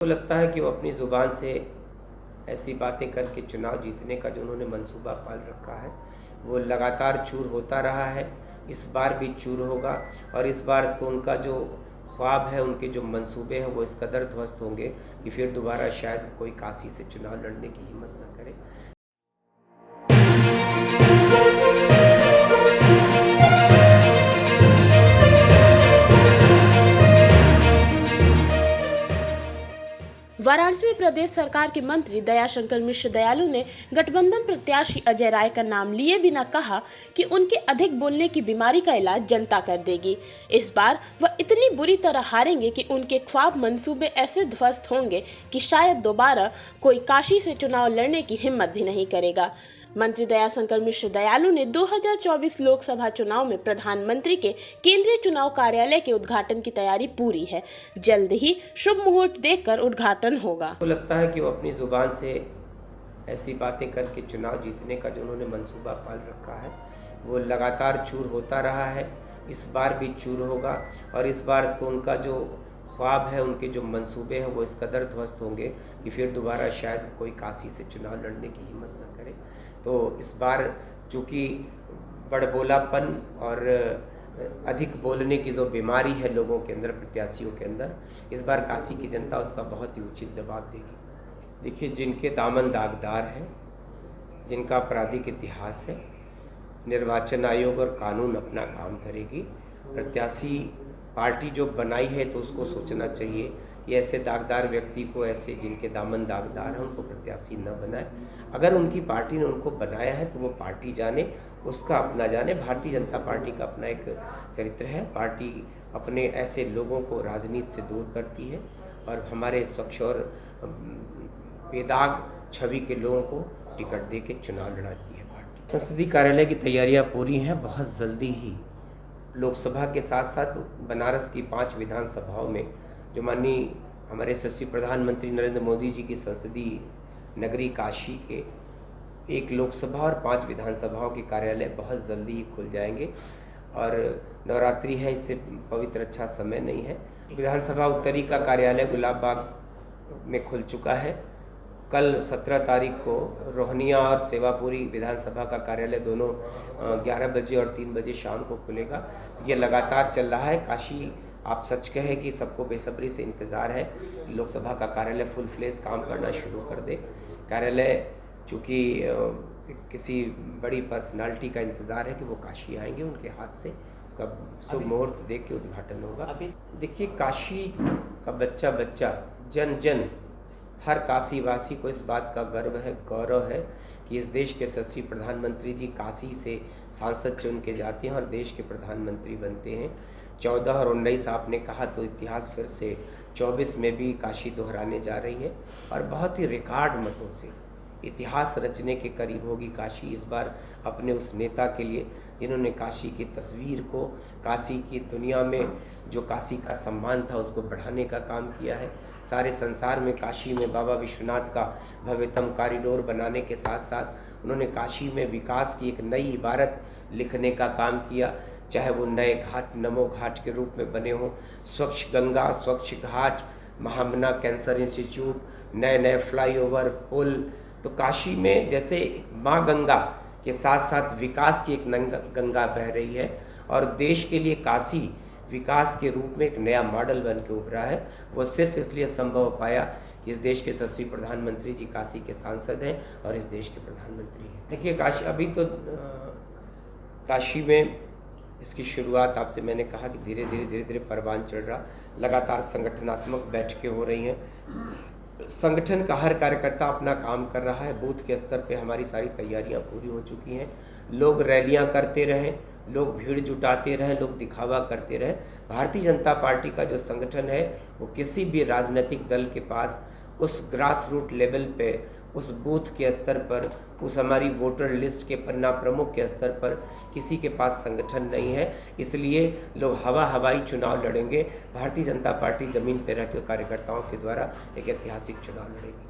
तो लगता है कि वो अपनी ज़ुबान से ऐसी बातें करके चुनाव जीतने का जो उन्होंने मंसूबा पाल रखा है वो लगातार चूर होता रहा है। इस बार भी चूर होगा और इस बार तो उनका जो ख्वाब है, उनके जो मंसूबे हैं वो इस कदर ध्वस्त होंगे कि फिर दोबारा शायद कोई काशी से चुनाव लड़ने की हिम्मत न करे। वाराणसी में प्रदेश सरकार के मंत्री दयाशंकर मिश्र दयालु ने गठबंधन प्रत्याशी अजय राय का नाम लिए बिना कहा कि उनके अधिक बोलने की बीमारी का इलाज जनता कर देगी। इस बार वह इतनी बुरी तरह हारेंगे कि उनके ख्वाब मंसूबे ऐसे ध्वस्त होंगे कि शायद दोबारा कोई काशी से चुनाव लड़ने की हिम्मत भी नहीं करेगा। मंत्री दयाशंकर मिश्र दयालु ने 2024 लोकसभा चुनाव में प्रधानमंत्री के केंद्रीय चुनाव कार्यालय के उद्घाटन की तैयारी पूरी है। जल्द ही शुभ मुहूर्त देखकर उद्घाटन होगा। तो लगता है कि वो अपनी ज़ुबान से ऐसी बातें करके चुनाव जीतने का जो उन्होंने मंसूबा पाल रखा है वो लगातार चूर होता रहा है। इस बार भी चूर होगा और इस बार तो उनका जो ख्वाब है, उनके जो मंसूबे हैं वो इस कदर ध्वस्त होंगे कि फिर दोबारा शायद कोई काशी से चुनाव लड़ने की हिम्मत न करे। तो इस बार चूँकि बड़बोलापन और अधिक बोलने की जो बीमारी है लोगों के अंदर, प्रत्याशियों के अंदर, इस बार काशी की जनता उसका बहुत ही उचित जवाब देगी। देखिए, जिनके दामन दागदार हैं, जिनका आपराधिक इतिहास है, निर्वाचन आयोग और कानून अपना काम करेगी। प्रत्याशी पार्टी जो बनाई है तो उसको सोचना चाहिए कि ऐसे दागदार व्यक्ति को, ऐसे जिनके दामन दागदार हैं, उनको प्रत्याशी न बनाए। अगर उनकी पार्टी ने उनको बनाया है तो वो पार्टी जाने, उसका अपना जाने। भारतीय जनता पार्टी का अपना एक चरित्र है। पार्टी अपने ऐसे लोगों को राजनीति से दूर करती है और हमारे स्वच्छ और बेदाग छवि के लोगों को टिकट दे के चुनाव लड़ाती है पार्टी। संसदीय कार्यालय की तैयारियां पूरी हैं। बहुत जल्दी ही लोकसभा के साथ साथ बनारस की 5 विधानसभाओं में, जो माननीय हमारे यशस्वी प्रधानमंत्री नरेंद्र मोदी जी की संसदीय नगरी काशी के 1 लोकसभा और 5 विधानसभाओं के कार्यालय बहुत जल्दी ही खुल जाएंगे। और नवरात्रि है, इससे पवित्र अच्छा समय नहीं है। विधानसभा उत्तरी का कार्यालय गुलाब बाग में खुल चुका है। कल 17 तारीख को रोहनिया और सेवापुरी विधानसभा का कार्यालय दोनों 11 बजे और 3 बजे शाम को खुलेगा। तो ये लगातार चल रहा है। काशी, आप सच कहे कि सबको बेसब्री से इंतज़ार है लोकसभा का कार्यालय फुल फ्लेज काम करना शुरू कर दे। कार्यालय चूँकि किसी बड़ी पर्सनालिटी का इंतज़ार है कि वो काशी आएंगे, उनके हाथ से उसका शुभ मुहूर्त देख के उद्घाटन होगा। अभी देखिए, काशी का बच्चा बच्चा, जन जन, हर काशीवासी को इस बात का गर्व है, गौरव है कि इस देश के यशस्वी प्रधानमंत्री जी काशी से सांसद चुन के जाते हैं और देश के प्रधानमंत्री बनते हैं। 14 और 19 आपने कहा तो इतिहास फिर से 24 में भी काशी दोहराने जा रही है और बहुत ही रिकॉर्ड मतों से इतिहास रचने के करीब होगी काशी इस बार, अपने उस नेता के लिए जिन्होंने काशी की तस्वीर को, काशी की दुनिया में जो काशी का सम्मान था उसको बढ़ाने का काम किया है। सारे संसार में काशी में बाबा विश्वनाथ का भव्यतम कॉरिडोर बनाने के साथ साथ उन्होंने काशी में विकास की एक नई इबारत लिखने का काम किया। चाहे वो नए घाट नमो घाट के रूप में बने हों, स्वच्छ गंगा, स्वच्छ घाट, महामना कैंसर इंस्टीट्यूट, नए नए फ्लाईओवर, पुल। तो काशी में जैसे माँ गंगा के साथ साथ विकास की एक गंगा बह रही है और देश के लिए काशी विकास के रूप में एक नया मॉडल बन के उभरा है। वो सिर्फ इसलिए संभव हो पाया कि इस देश के यशस्वी प्रधानमंत्री जी काशी के सांसद हैं और इस देश के प्रधानमंत्री हैं। देखिए, काशी अभी तो काशी में इसकी शुरुआत, आपसे मैंने कहा कि धीरे धीरे परवान चढ़ रहा। लगातार संगठनात्मक बैठकें हो रही हैं। संगठन का हर कार्यकर्ता अपना काम कर रहा है। बूथ के स्तर पे हमारी सारी तैयारियां पूरी हो चुकी हैं। लोग रैलियां करते रहें, लोग भीड़ जुटाते रहें, लोग दिखावा करते रहें। भारतीय जनता पार्टी का जो संगठन है वो किसी भी राजनीतिक दल के पास उस ग्रास रूट लेवल पे, उस बूथ के स्तर पर, उस हमारी वोटर लिस्ट के पन्ना प्रमुख के स्तर पर किसी के पास संगठन नहीं है। इसलिए लोग हवाई चुनाव लड़ेंगे। भारतीय जनता पार्टी ज़मीन पे रह के कार्यकर्ताओं के द्वारा एक ऐतिहासिक चुनाव लड़ेगी।